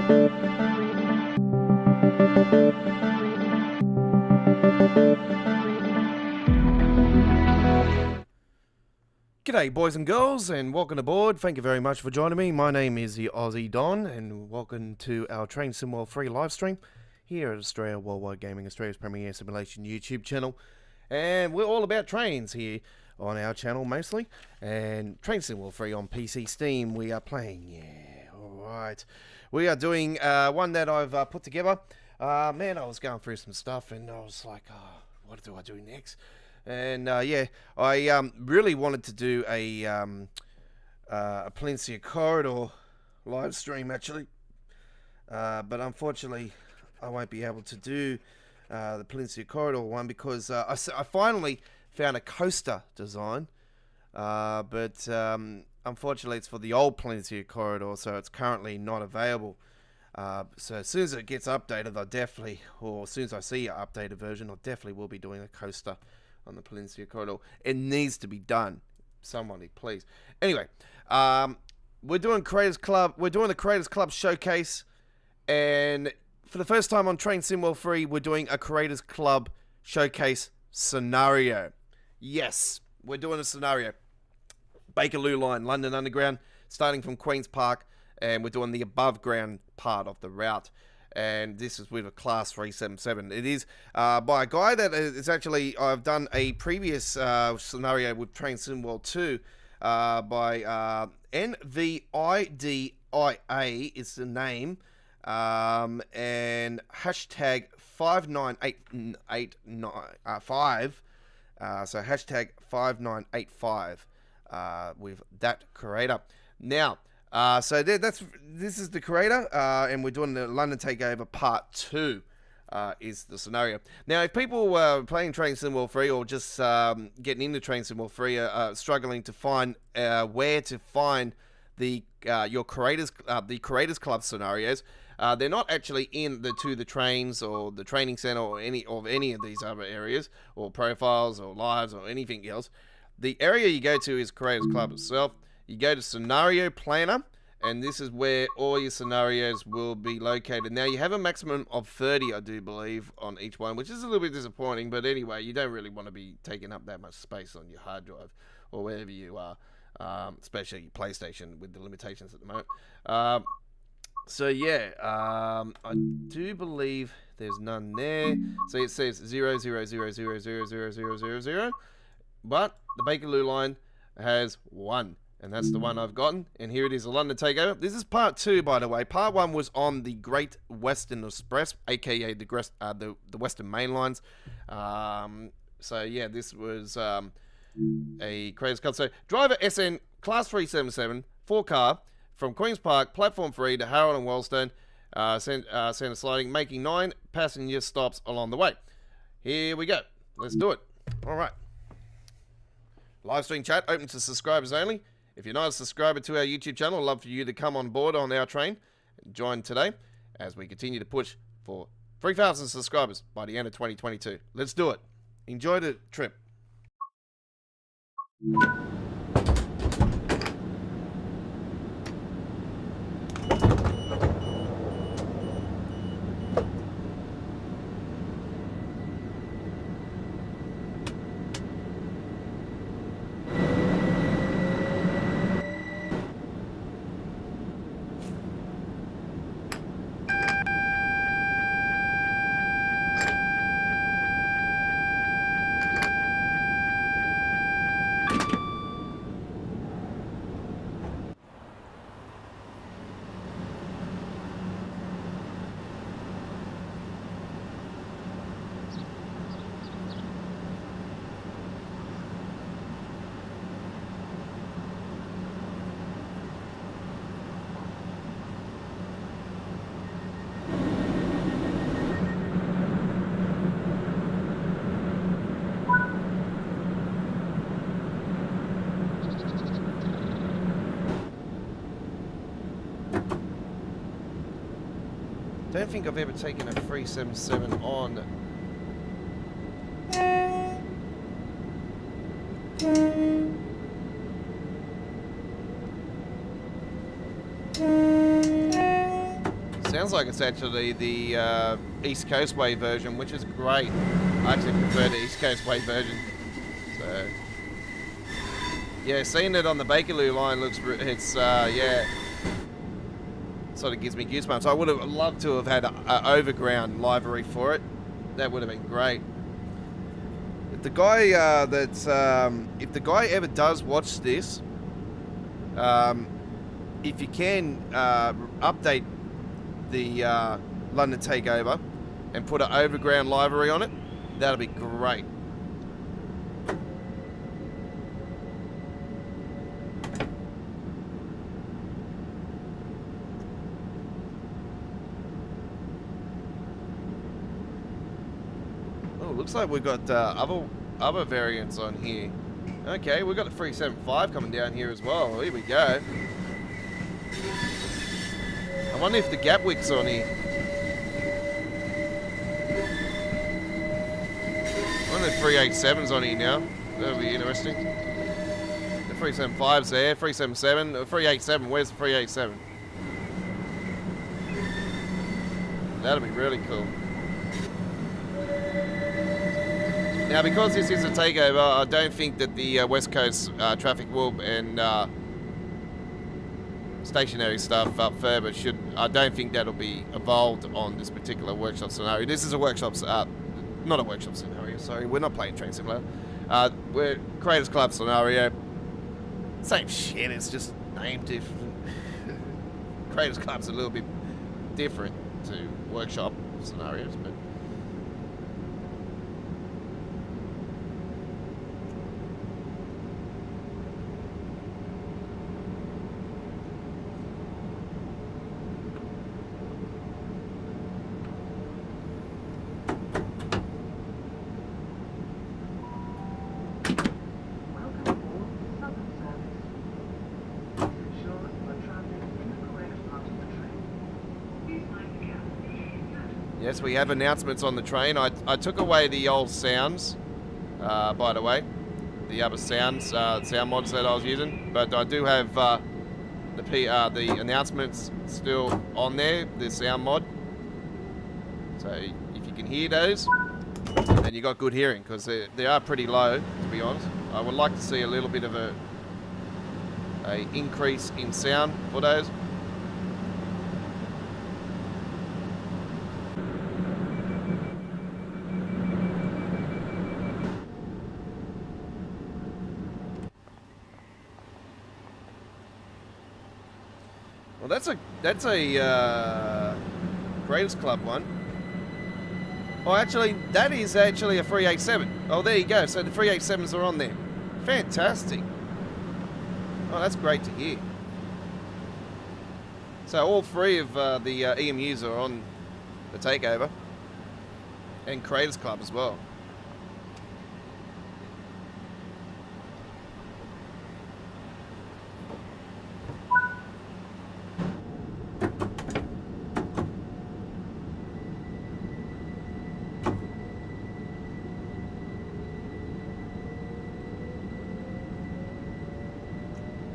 G'day boys and girls, and welcome aboard. Thank you very much for joining me. My name is the Aussie Don, and welcome to our Train SimRail free live stream here at Australia Worldwide Gaming, Australia's premier simulation YouTube channel. And we're all about trains here on our channel mostly. And Train SimRail free on PC Steam we are playing. Yeah, alright. We are doing one that I've put together. Man, I was going through some stuff and I was like, oh, what do I do next? And yeah, I really wanted to do a Palencia Corridor live stream actually, but unfortunately I won't be able to do the Palencia Corridor one because I finally found a coaster design, but unfortunately it's for the old Palencia Corridor, so it's currently not available. So as soon as it gets updated, I definitely, or as soon as I see an updated version, I definitely will be doing a coaster on the Palencia Corridor. It needs to be done. Somebody, please. Anyway, we're doing Creators Club. We're doing the Creators Club showcase, and for the first time on Train SimRail Free, we're doing a Creators Club showcase scenario. Yes, we're doing a scenario. Bakerloo line, London Underground, starting from Queen's Park, and we're doing the above ground part of the route. And this is with a class 377. It is by a guy that is actually, I've done a previous scenario with Train SimRail 2 by NVIDIA is the name, and hashtag 59885, so hashtag 5985 with that creator. Now, so this is the creator, and we're doing the London Takeover Part 2 is the scenario. Now, if people playing Train SimRail Free or just getting into Train SimRail Free are struggling to find where to find the your creators the Creators Club scenarios, they're not actually in the trains or the training center or any of these other areas or profiles or lives or anything else. The area you go to is Creators Club itself. You go to Scenario Planner, and this is where all your scenarios will be located. Now, you have a maximum of 30, I do believe, on each one, which is a little bit disappointing, but anyway, you don't really want to be taking up that much space on your hard drive or wherever you are, especially your PlayStation with the limitations at the moment. So, yeah, I do believe there's none there. So, it says 000000000, but the Bakerloo line has 1. And that's the one I've gotten. And here it is, the London Takeover. This is part 2, by the way. Part 1 was on the Great Western Express, aka the Western Main Lines. So yeah, this was a Creators Club. So driver SN Class 377, 4-car from Queen's Park, Platform 3 to Harold and Wellstone, centre sliding, making 9 passenger stops along the way. Here we go. Let's do it. All right. Live stream chat open to subscribers only. If you're not a subscriber to our YouTube channel, I'd love for you to come on board on our train and join today as we continue to push for 3,000 subscribers by the end of 2022. Let's do it. Enjoy the trip. Don't think I've ever taken a 377 on. sounds like it's actually the East Coast Way version, which is great. I actually prefer the East Coast Way version. So, yeah, seeing it on the Bakerloo line looks, yeah, sort of gives me goosebumps. I would have loved to have had an overground livery for it. That would have been great. If the guy if the guy ever does watch this, if you can update the London Takeover and put an overground livery on it, that'll be great. Oh, looks like we've got other variants on here. Okay, we've got the 375 coming down here as well. Here we go. I wonder if the Gapwick's on here. I wonder if the 387's on here now. That'll be interesting. The 375's there, 377, 387. Where's the 387? That'll be really cool. Now, because this is a takeover, I don't think that the West Coast traffic will and stationary stuff up further I don't think that'll be evolved on this particular workshop scenario. This is a workshop, not a workshop scenario, sorry, we're not playing Train Simulator. We're Creators Club scenario. Same shit, it's just named different. Creators Club's a little bit different to workshop scenarios, but yes, we have announcements on the train. I took away the old sounds, by the way, the other sound mods that I was using, but I do have the announcements still on there, the sound mod. So if you can hear those, then you got good hearing, because they are pretty low, to be honest. I would like to see a little bit of a increase in sound for those. Well, that's a Creators Club one. Oh, actually, that is actually a 387. Oh, there you go. So the 387s are on there. Fantastic. Oh, that's great to hear. So all three of the EMUs are on the Takeover and Creators Club as well.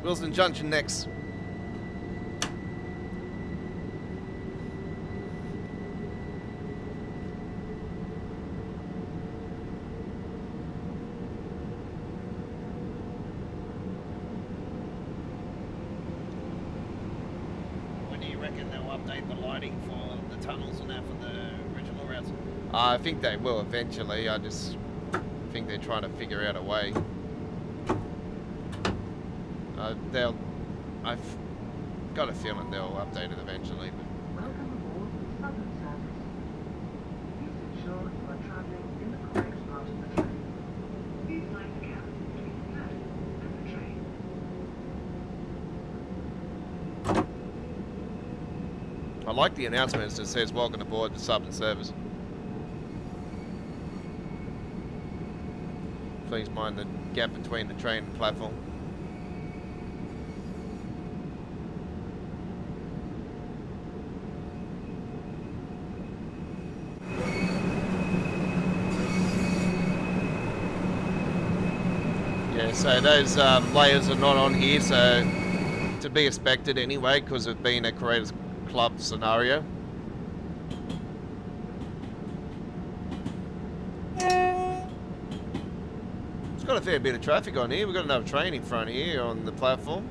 Wilson Junction next. When do you reckon they'll update the lighting for the tunnels and that for the original routes? I think they will eventually. I just think they're trying to figure out a way. I've got a feeling they'll update it eventually. But welcome aboard the Southern Service. Please ensure you are travelling in the correct part of the train. Please mind the gap between the platform and the train. I like the announcements that says welcome aboard the Southern Service. Please mind the gap between the train and platform. Yeah, so those layers are not on here, so to be expected anyway, because of being a Creators Club scenario. got a fair bit of traffic on here. We've got another train in front here on the platform.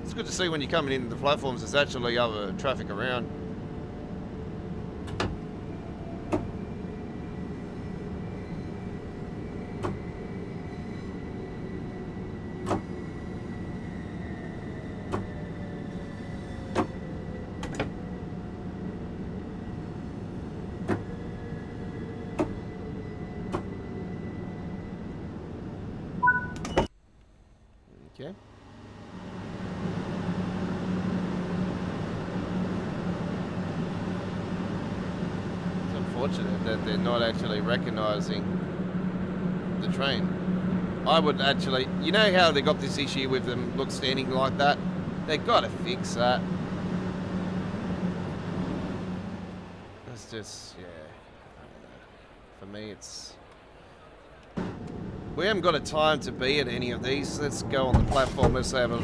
It's good to see when you're coming into the platforms there's actually other traffic around. Okay. It's unfortunate that they're not actually recognising the train. I would actually, you know how they got this issue with them standing like that? They've got to fix that. It's just, yeah, I don't know. For me, it's... We haven't got a time to be at any of these. Let's go on the platform. Let's have a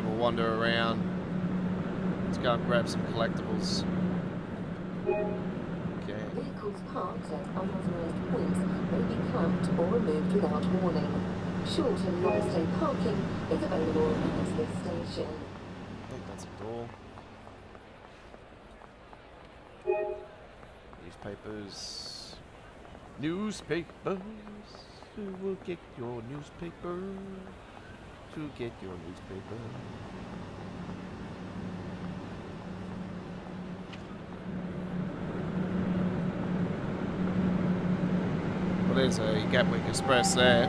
wander around. Let's go and grab some collectibles. Okay. Vehicles parked at unauthorised points may be clamped or removed without warning. Short and long-stay parking is available at this station. I think that's a door. Newspapers. Newspapers. Who will get your newspaper? To get your newspaper. Well, there's a Gatwick Express there.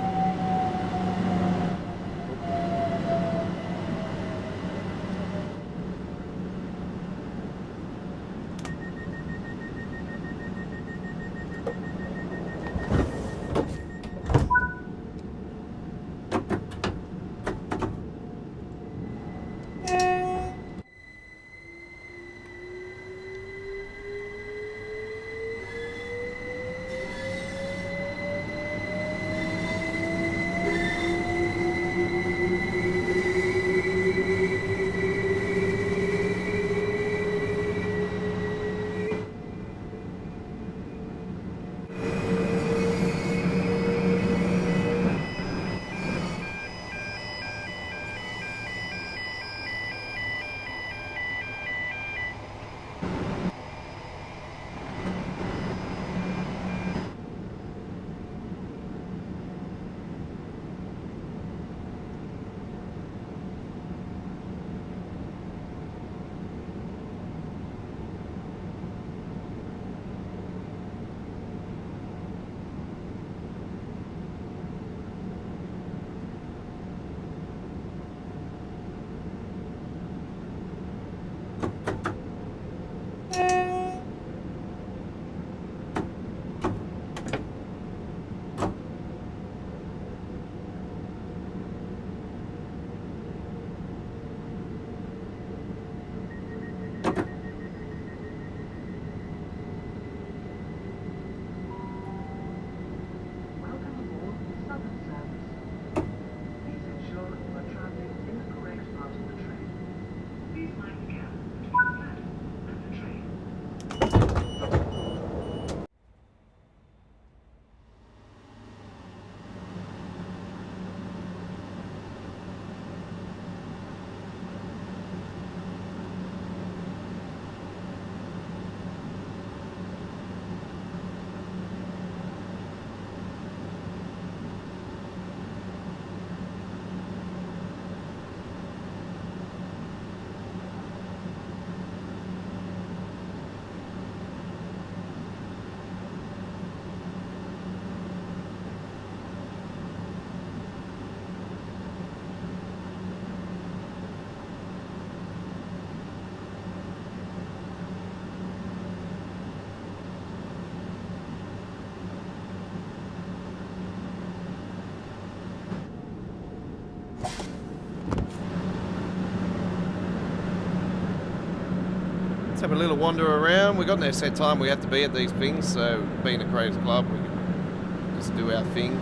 Have a little wander around. We've got no set time we have to be at these things, so being a creators club, we can just do our thing.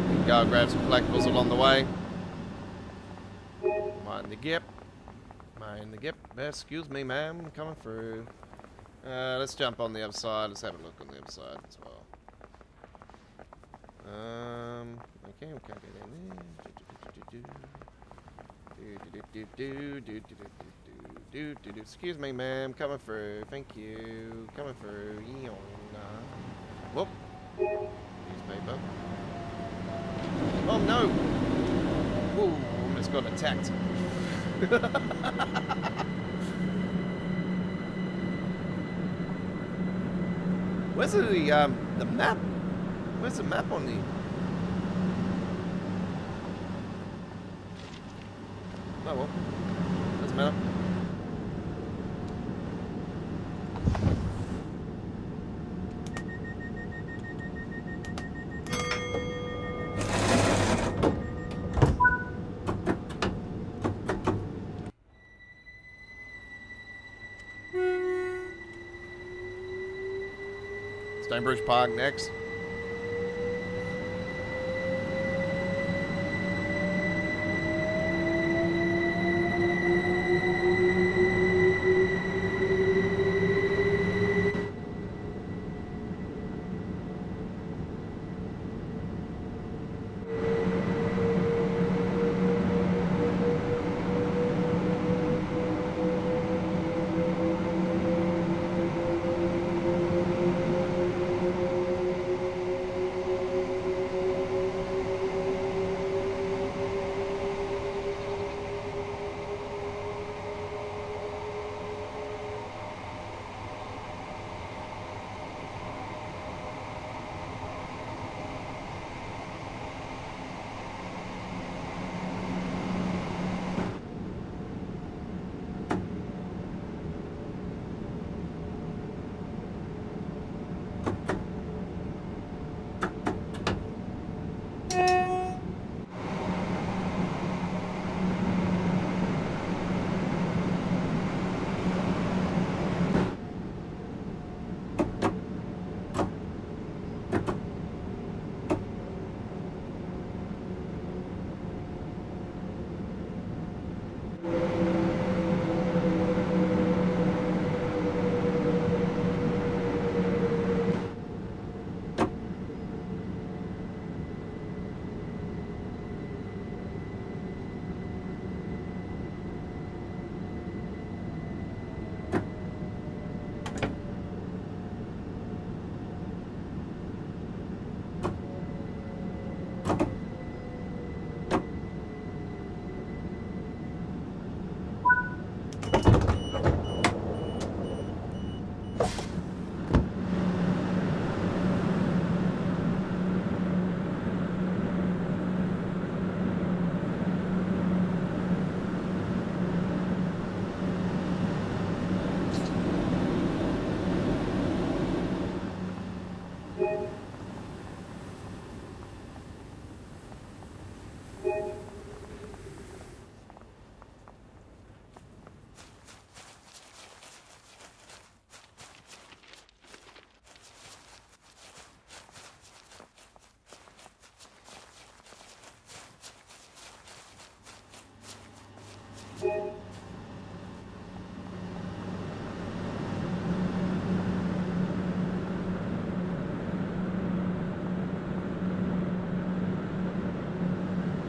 We can go and grab some collectibles along the way. Mind the gap. Mind the gap. Excuse me, ma'am, coming through. Let's jump on the other side. Let's have a look on the other side as well. Okay, we can't get in there. Excuse me, ma'am. Coming through. Thank you. Coming through. Whoop. Newspaper. Oh no! Ooh, almost got attacked. Where's the map? Where's the map on the? Oh well, doesn't matter. Stonebridge Park next.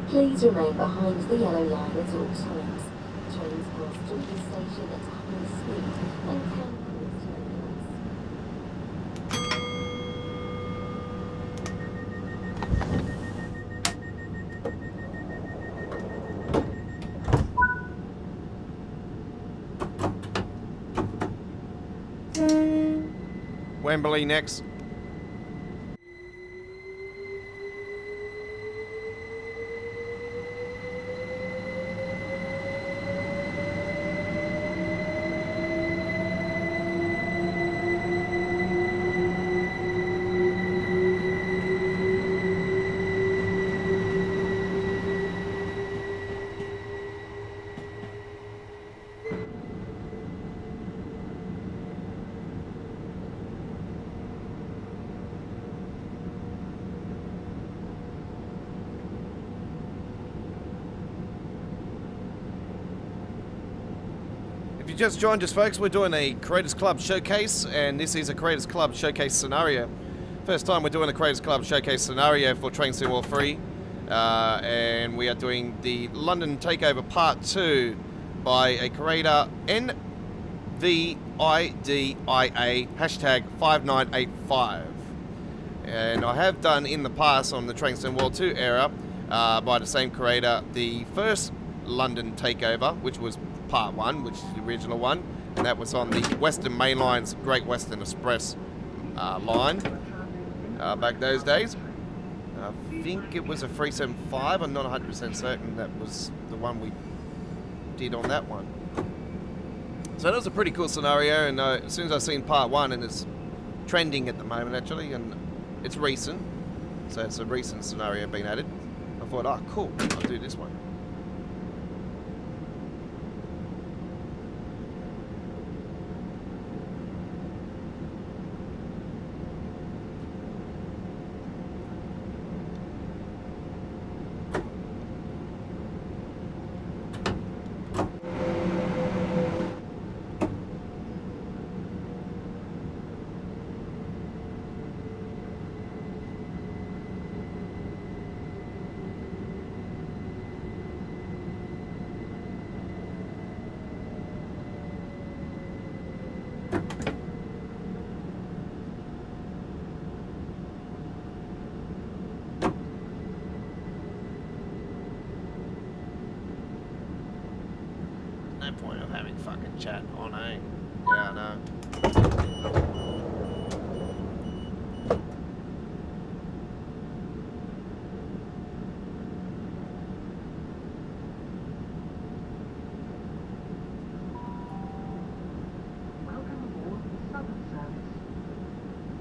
Please remain behind the yellow line at all times. Trains pass through this station at high speed and can cause turbulence. Wembley next. If you just joined us, folks, we're doing a Creators Club showcase, and this is a Creators Club showcase scenario. First time we're doing the Creators Club Showcase scenario for Train Sim World 3. And we are doing the London Takeover Part 2 by a creator NVIDIA hashtag 5985. And I have done in the past on the Train Sim World 2 era by the same creator the first London Takeover, which was Part 1, which is the original one, and that was on the Western Main Line's Great Western Express line back those days. I think it was a 375. I'm not 100% certain that was the one we did on that one. So that was a pretty cool scenario, and as soon as I seen Part 1, and it's trending at the moment actually, and it's recent, so it's a recent scenario being added, I thought, oh cool, I'll do this one. No point of having fucking chat on, eh? Yeah, I know. Welcome aboard the Southern Service.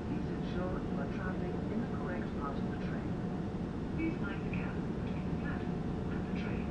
Please ensure you are travelling in the correct part of the train. Please mind the gap between the platform and the train.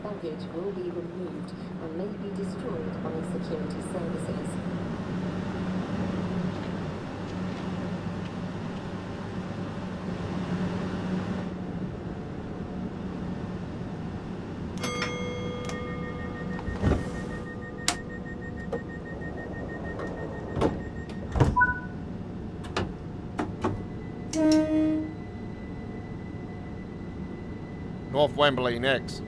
Baggage will be removed and may be destroyed by security services. North Wembley next.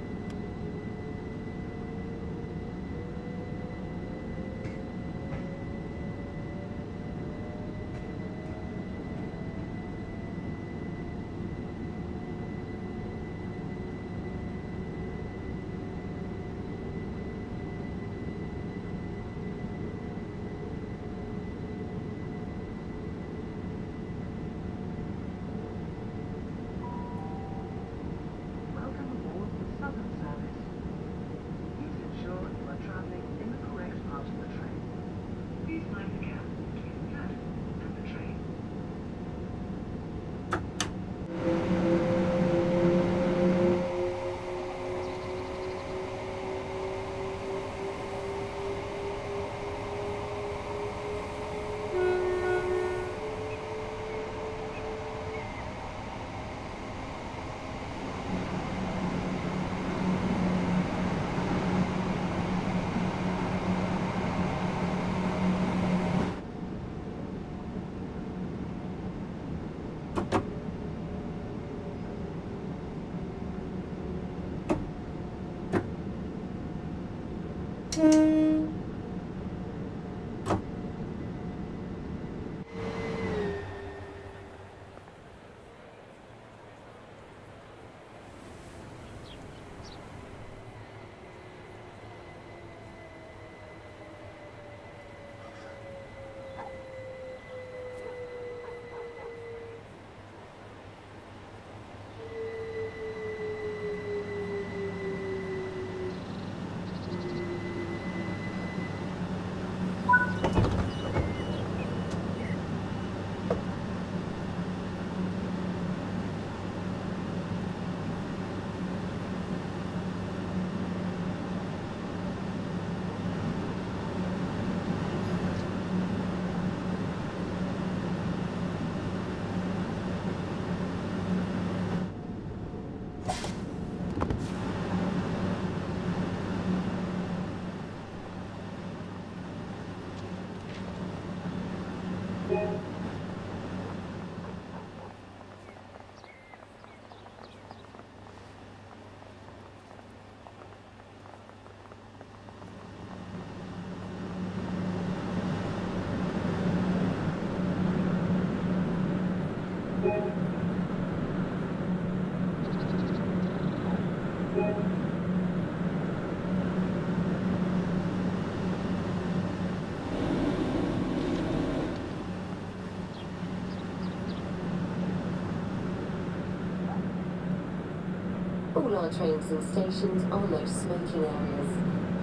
trains and stations are no smoking areas.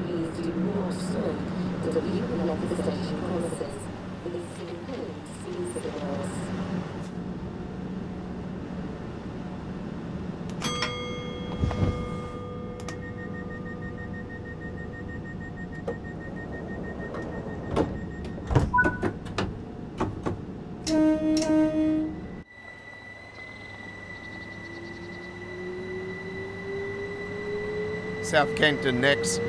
Please do not smoke until you have left the station premises. This includes e-cigarettes. South Kenton next.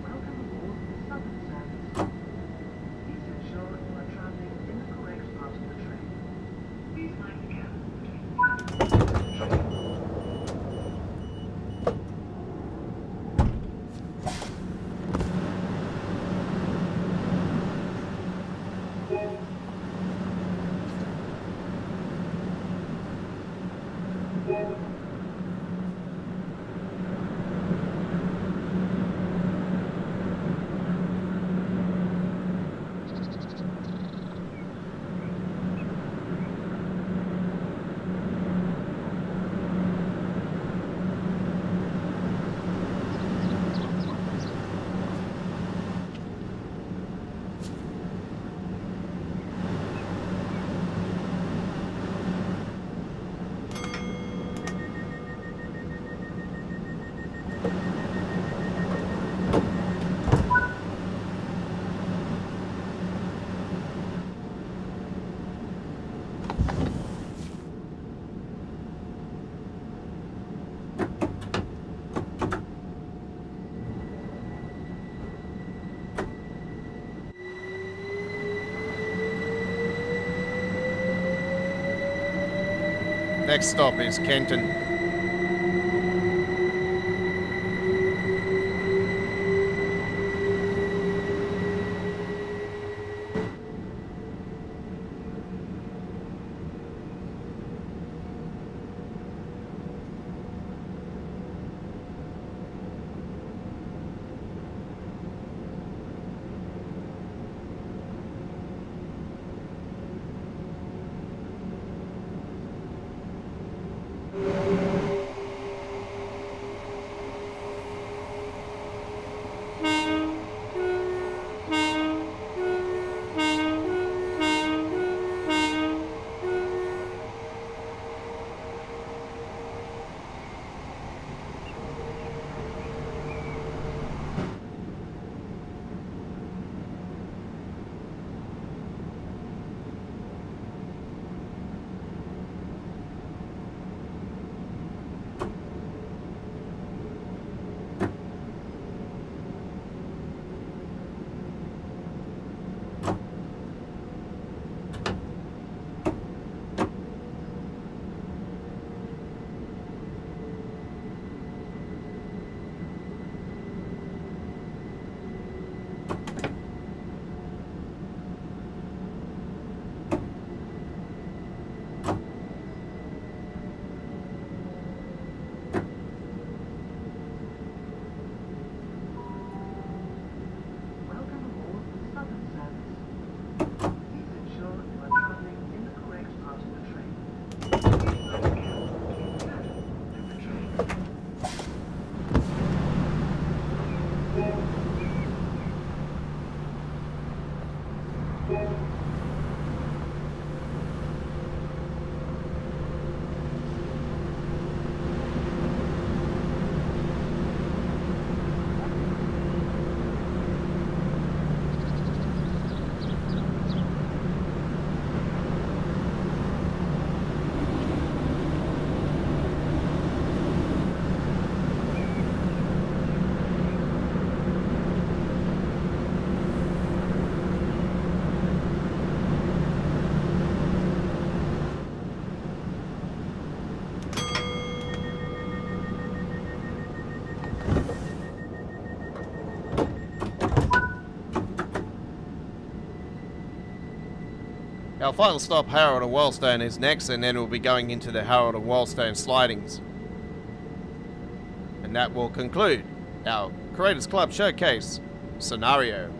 Welcome aboard the Southern Service. Please ensure you are traveling in the correct part of the train. Please mind the gap between the platforms and the train. Next stop is Kenton. Our final stop, Harold and Wellstone, is next, and then we'll be going into the Harold and Wellstone slidings. And that will conclude our Creators Club Showcase scenario.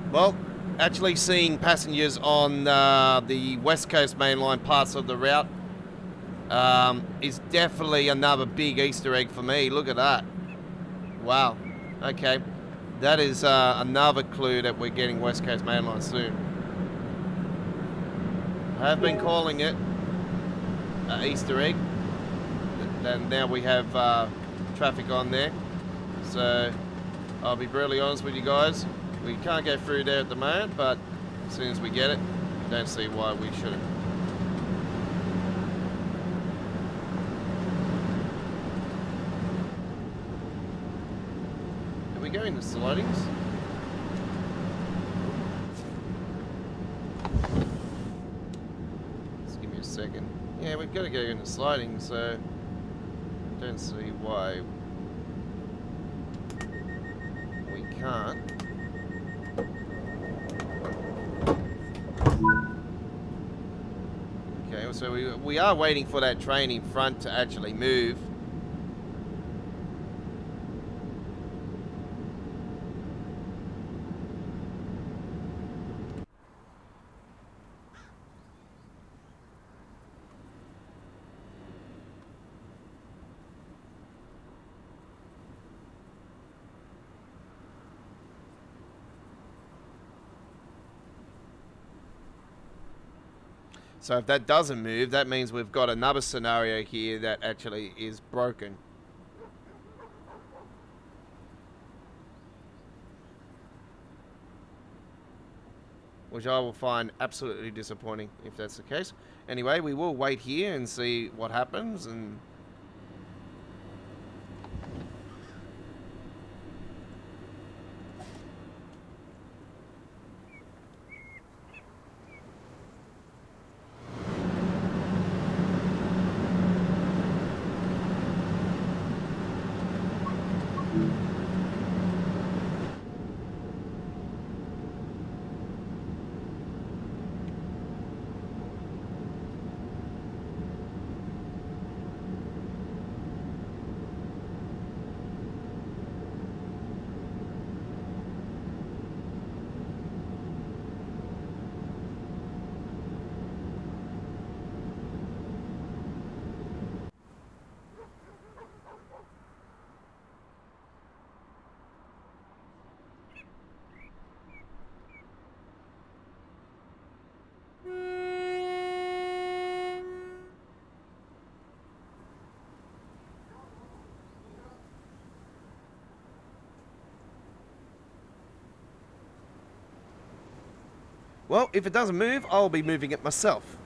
Well, actually seeing passengers on the West Coast mainline parts of the route is definitely another big Easter egg for me. Look at that. Wow. Okay. That is another clue that we're getting West Coast mainline soon. I have been calling it an Easter egg. And now we have traffic on there. So I'll be brutally honest with you guys. We can't go through there at the moment, but as soon as we get it, I don't see why we shouldn't. Are we going to slidings? Just give me a second. Yeah, we've got to go into sliding, so I don't see why we can't. Okay, so we are waiting for that train in front to actually move. So if that doesn't move, that means we've got another scenario here that actually is broken. Which I will find absolutely disappointing if that's the case. Anyway, we will wait here and see what happens. And Well, if it doesn't move, I'll be moving it myself.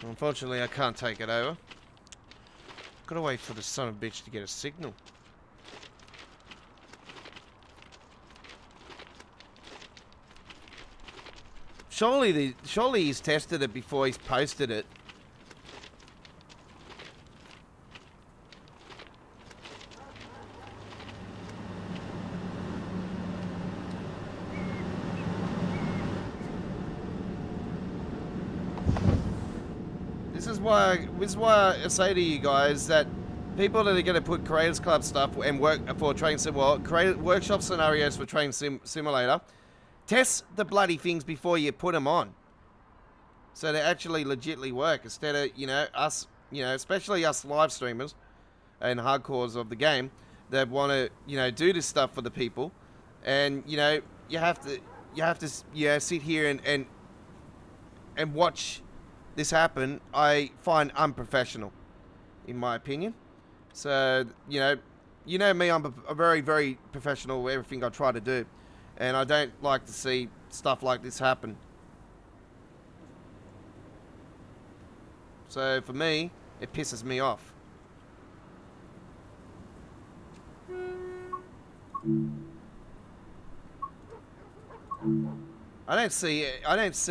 Unfortunately, I can't take it over. Gotta wait for the son of a bitch to get a signal. Surely he's tested it before he's posted it. This is why I say to you guys that people that are going to put Creators Club stuff and work for Train Sim, well, workshop scenarios for Train Simulator, test the bloody things before you put them on, so they actually legitly work. Instead of us, especially us live streamers and hardcores of the game that want to do this stuff for the people, and you have to sit here and watch this happen. I find unprofessional, in my opinion. So me, I'm a very, very professional with everything I try to do, and I don't like to see stuff like this happen. So for me, it pisses me off. I don't see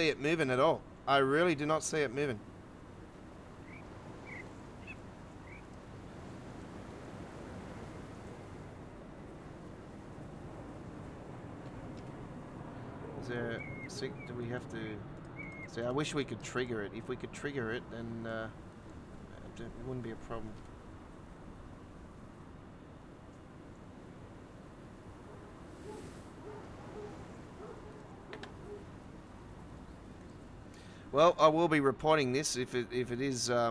it moving at all. I really do not see it moving. Is there... do we have to... See, I wish we could trigger it. If we could trigger it, then it wouldn't be a problem. Well, I will be reporting this if it is if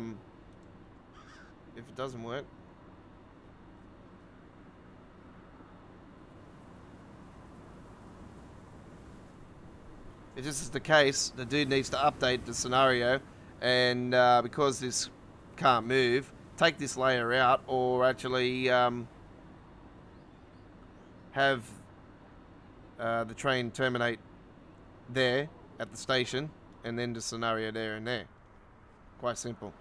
it doesn't work. If this is the case, the dude needs to update the scenario, and because this can't move, take this layer out, or actually have the train terminate there at the station, and then the scenario there and there. Quite simple.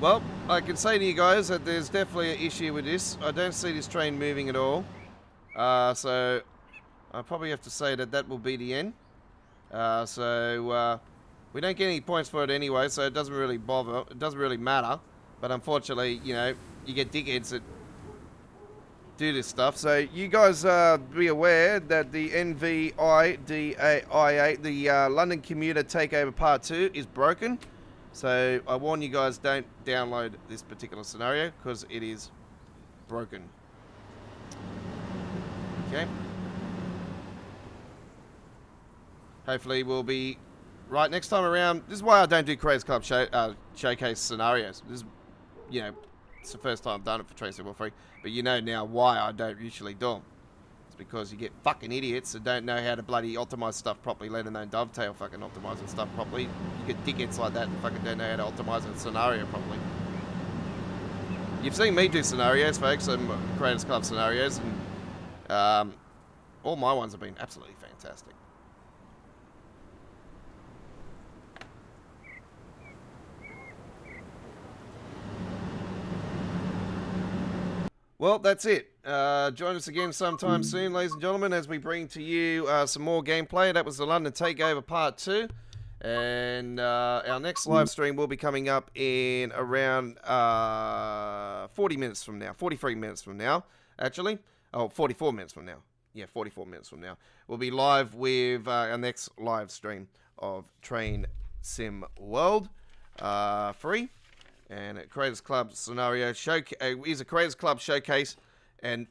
Well, I can say to you guys that there's definitely an issue with this. I don't see this train moving at all. So I probably have to say that will be the end. We don't get any points for it anyway, so it doesn't really bother. It doesn't really matter. But unfortunately, you get dickheads that do this stuff. So you guys be aware that the NVIDIA, the London Commuter Takeover Part 2 is broken. So I warn you guys, don't download this particular scenario because it is broken. Okay. Hopefully we'll be right next time around. This is why I don't do Creators Club showcase scenarios. This is, it's the first time I've done it for Train Sim 3, but you know now why I don't usually do them. It's because you get fucking idiots that don't know how to bloody optimize stuff properly, let alone Dovetail fucking optimizing stuff properly. You get dickheads like that that fucking don't know how to optimize a scenario properly. You've seen me do scenarios, folks, and Creators Club scenarios, and all my ones have been absolutely fantastic. Well, that's it. Join us again sometime soon, ladies and gentlemen, as we bring to you some more gameplay. That was the London Takeover Part 2. And our next live stream will be coming up in around 40 minutes from now. 43 minutes from now, actually. Oh, 44 minutes from now. Yeah, 44 minutes from now. We'll be live with our next live stream of Train Sim World. Free. And a Creators Club scenario is a Creators Club showcase, and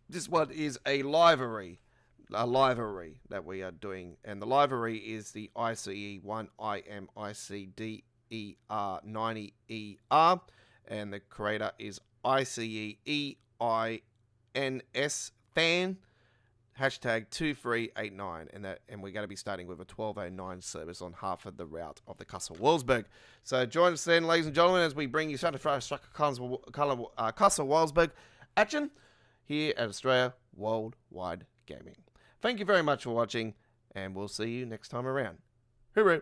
this one is a livery that we are doing, and the livery is the ICE 1 IMICDER 90ER, and the creator is ICEEINS fan. Hashtag 2389, and we're going to be starting with a 1209 service on half of the route of the Kassel-Wolfsburg. So join us then, ladies and gentlemen, as we bring you Kassel-Wolfsburg action here at Australia Worldwide Gaming. Thank you very much for watching, and we'll see you next time around. Hooroo!